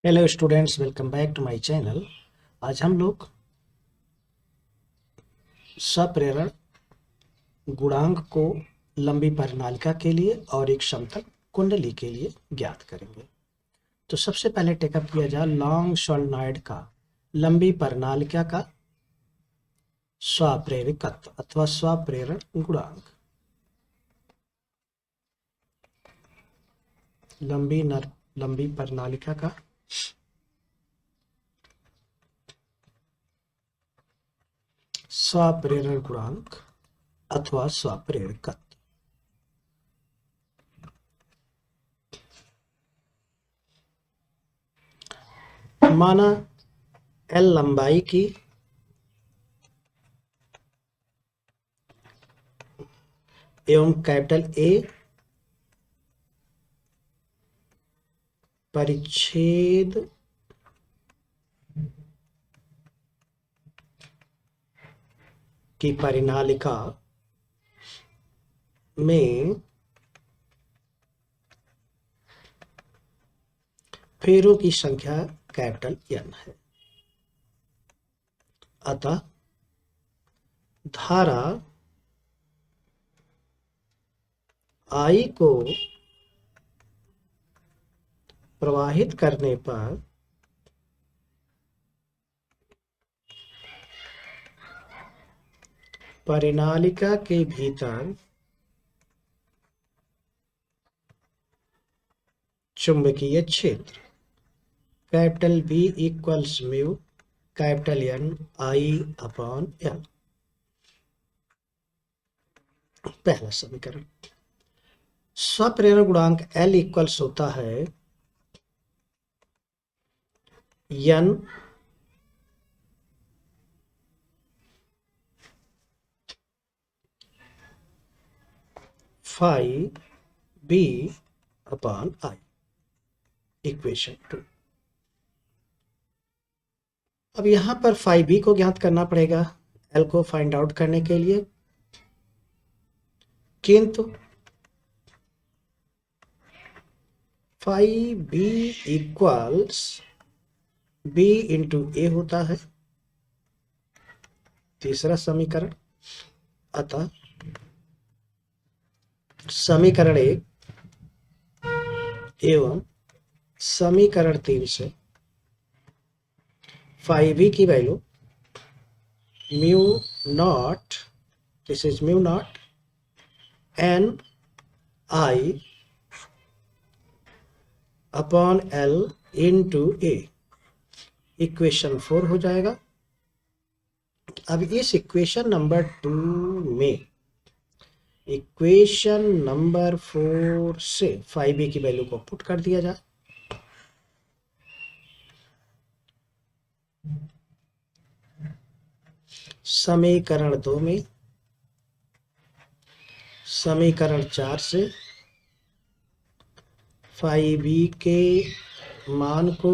Hello students, welcome back to my channel. आज हम लोग सप्रेरण गुणांक को लंबी परिनालिका के लिए और एक समतल कुंडली के लिए ज्ञात करेंगे। तो सबसे पहले टेकअप किया जाए लॉन्ग सोलेनॉइड का लंबी परिनालिका का स्वाप्रेरकत्व अथवा स्वाप्रेरण गुणांक। लंबी परिनालिका का स्वाप्रेरण गुणांक अथवा स्वाप्रेरकत्व। माना एल लंबाई की एवं कैपिटल ए परिच्छेद की परिनालिका में फेरों की संख्या कैपिटल एन है। अतः धारा I को प्रवाहित करने पर परिनालिका के भीतर चुंबकीय क्षेत्र capital B equals mu capital N I upon L। पहला समीकरण स्वप्रेरण गुणांक L इक्वल्स होता है N phi B upon I। Equation 2। अब यहां पर फाई B को ज्ञात करना पड़ेगा L को फाइंड आउट करने के लिए, किंतु phi B equals B into A होता है। तीसरा समीकरण। अतः समीकरण 1 एवं समीकरण 3 से फाई B की value mu not, this is mu naught N I upon L into A, equation 4 हो जाएगा। अब इस इक्वेशन नंबर 2 में इक्वेशन नंबर 4 से फाई B की वैल्यू को पुट कर दिया जाए। समीकरण 2 में समीकरण 4 से फाई B के मान को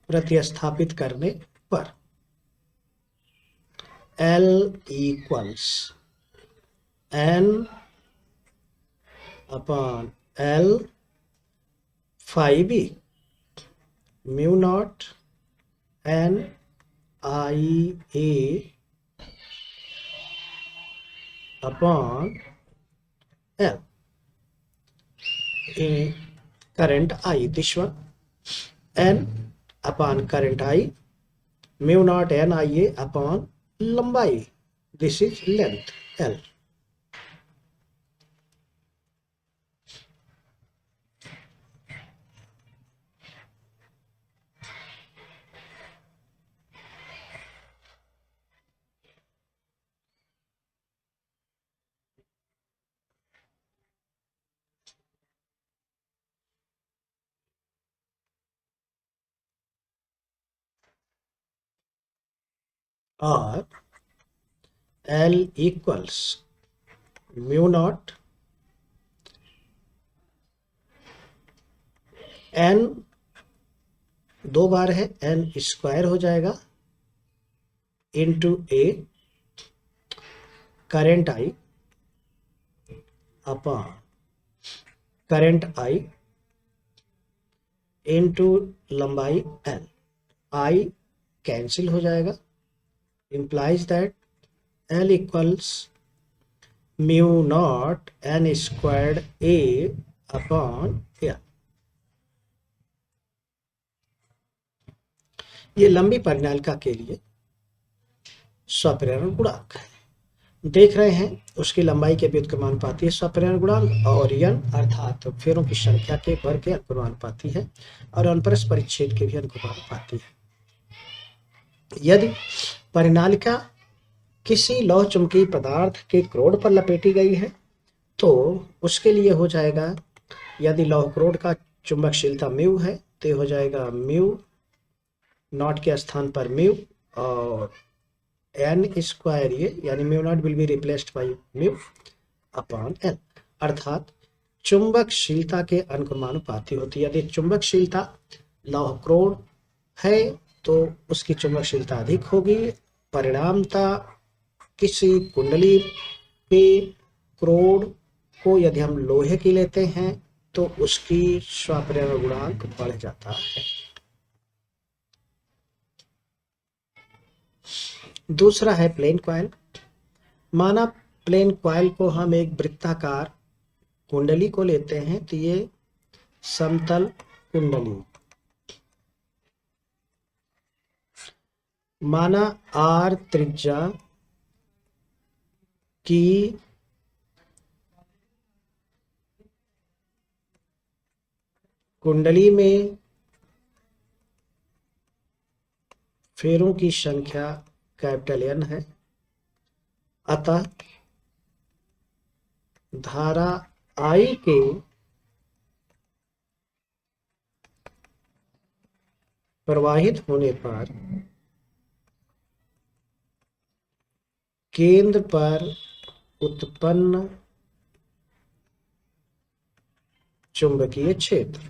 प्रतिस्थापित करने पर L equals N upon L phi B mu naught N I A upon L current I, this one N upon current I mu naught N I A upon लंबाई, दिस इज लेंथ एल। और L equals mu naught N, दो बार है N square हो जाएगा into A current I upon current I into लंबाई L, I cancel हो जाएगा, implies that L equals mu naught N squared A upon L। ये लंबी परिनालिका के लिए स्वप्रेरण गुणांक है। देख रहे हैं उसकी लंबाई के व्युत्क्रमानुपाती है स्वप्रेरण गुणांक, और n अर्थात फेरों की संख्या के वर्ग के अनुपाती है, और अनपरस्पर परिच्छेद के भी अनुपाती है। यदि परिनालिका किसी लौह चुंबकीय पदार्थ के क्रोड पर लपेटी गई है तो उसके लिए हो जाएगा, यदि लौह क्रोड का चुंबकशीलता म्यू है तो हो जाएगा म्यू नॉट के स्थान पर म्यू, और एन स्क्वायर ये यानी mu naught will be replaced by mu upon L, अर्थात चुंबकशीलता के अनुक्रमानुपाती होती है। यदि चुंबकशीलता लौह क्रोड है तो उसकी चुंबकशीलता अधिक होगी, परिणामतः किसी कुंडली पे क्रोड को यदि हम लोहे की लेते हैं तो उसकी स्वप्रेरण गुणांक बढ़ जाता है। दूसरा है प्लेन कॉइल। माना प्लेन कॉइल को हम एक वृत्ताकार कुंडली को लेते हैं तो ये समतल कुंडली, माना R त्रिज्या की कुंडली में फेरों की संख्या कैपिटल N है, अतः धारा I के प्रवाहित होने पर केंद्र पर उत्पन्न चुंबकीय क्षेत्र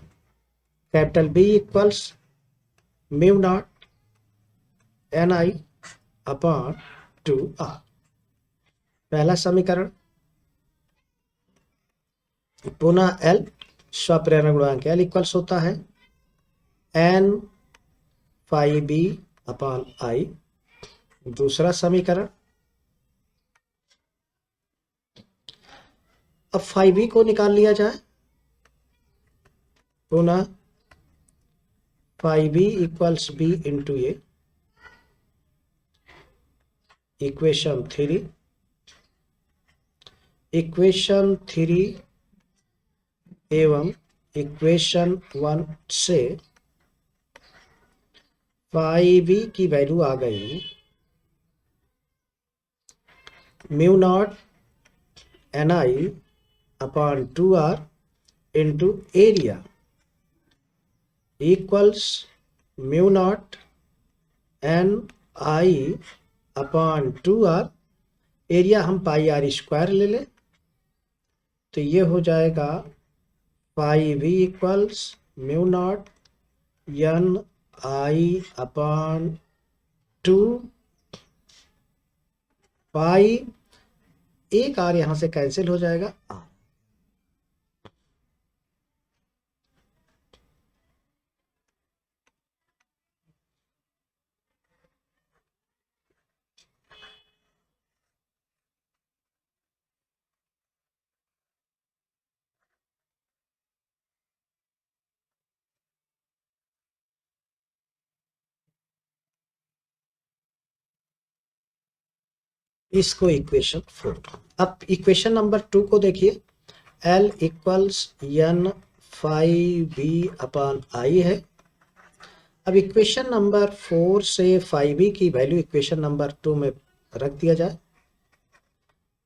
capital B equals mu not Ni upon 2R। पहला समीकरण, पुनः L स्वप्रेरण गुणांक L इक्वल्स होता है N phi B upon I। दूसरा समीकरण, अब फाई B को निकाल लिया जाए, पुनः phi B equals B into A, equation 3, equation 3 एवं इक्वेशन 1 से फाई B की वैल्यू आ गई mu not Ni upon 2R into area equals mu not Ni upon 2R। Area हम पाई आर स्क्वायर ले लें तो ये हो जाएगा पाई V equals mu not Ni upon 2 पाई, एक आर यहां से कैंसिल हो जाएगा, इसको इक्वेशन 4। अब इक्वेशन नंबर 2 को देखिए, L equals N phi B upon I है। अब इक्वेशन नंबर 4 से फाई B की वैल्यू इक्वेशन नंबर 2 में रख दिया जाए।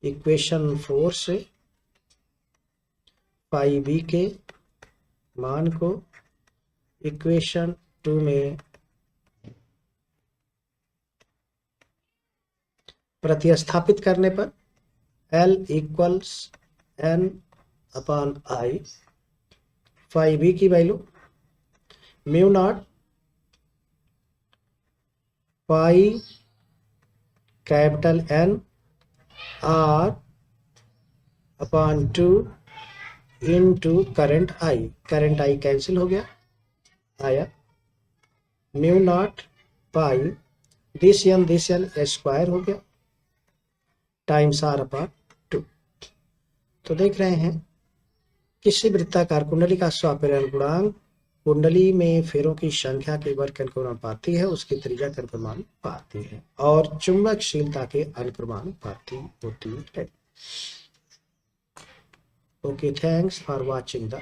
इक्वेशन 4 से फाई B के मान को इक्वेशन 2 में प्रतिस्थापित करने पर L equals N upon I, phi B की value mu naught pi capital N R upon 2 into current I cancel हो गया, आया mu naught pi this N square हो गया टाइम्स आर अपॉन 2। तो देख रहे हैं किसी वृत्ताकार कुंडली का स्वापरिवर्तन गुणांक कुंडली में फेरों की संख्या के वर्ग के अनुक्रमानुपाती है, उसकी त्रिज्या के अनुक्रमानुपाती है और चुंबकशीलता के अनुक्रमानुपाती होती है। Okay, thanks for watching the